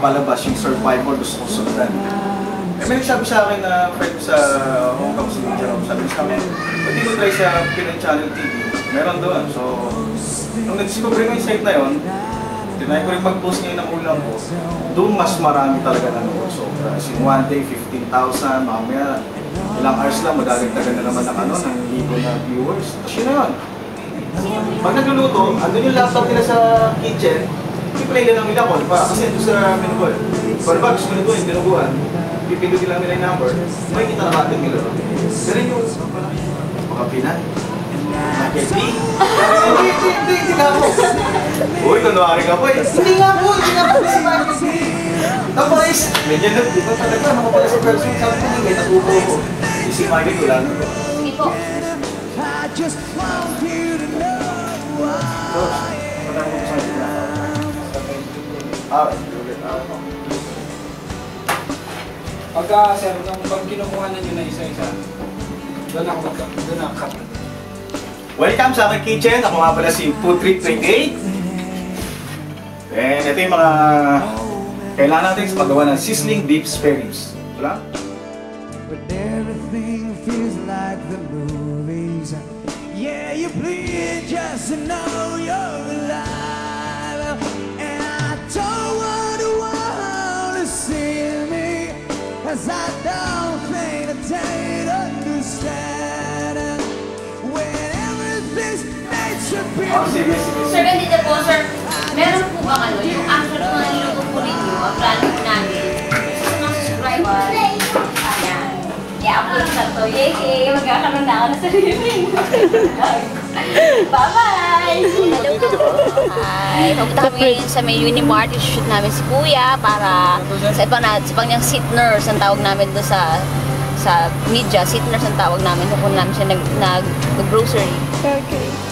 palabas yung Survivor, gusto kong sundan. Eh, may nagsabi sa akin na friend sa Hong Kong, si Jerome, sabi sa amin, pwede ko try sa Pinoy Channel TV. Meron doon. So, nung nag-discover ko yung site na yun, tinay ko rin pag-post ngayon ng ulam ko, doon mas marami talaga nanood. So, in one day, 15,000, mamaya, ilang hours lang, madagdagan na naman ng ng libo na viewers. Tapos yun na yun. Pag nagluluto, andun yung laptop nila sa kitchen, i-play nila ng Milacol pa, kasi ito sa Minugol. Pero ba, gusto nito yung dinuguan, pipindutin lang nila yung number, may kita na natin nila. Pero yung mga Pinay, Maketi. Hindi nga po. Uy, kunwari ka po eh. Hindi nga po si Maketi. Tapos, medyan na, di ba talaga, makapala sa person, sabi ko may natupo ko. Si Maketi wala na. Hindi po. Pagka, sir, pag kinukuha na nyo na isa-isa, doon ako cut. Welcome sa aking kitchen. Ako nga pala si Food Trip 28. And ito yung mga kailangan natin sa paggawa ng sizzling beef spare ribs. Ito lang. But everything feels like the movies. Yeah, you bleed just to know you're alive. And I don't want to see me, 'cause I don't think that they'd understand. When everything's made to be. Sige. Sir, ganito po, sir. Meron po bang yung actual mga niluto po ninyo, ang plano po namin, sa mga subscriber, ayan, i-upload na to. Yay! Magkakaroon na ako na sarili. Bye-bye! Hello po! Hi! Pupunta kami ngayon sa may Unimart. I-shoot namin si Kuya para sa ibang niyang seat nurse ang tawag namin doon sa media. Seat nurse ang tawag namin. Kung namin siya nag-grocery. Okay.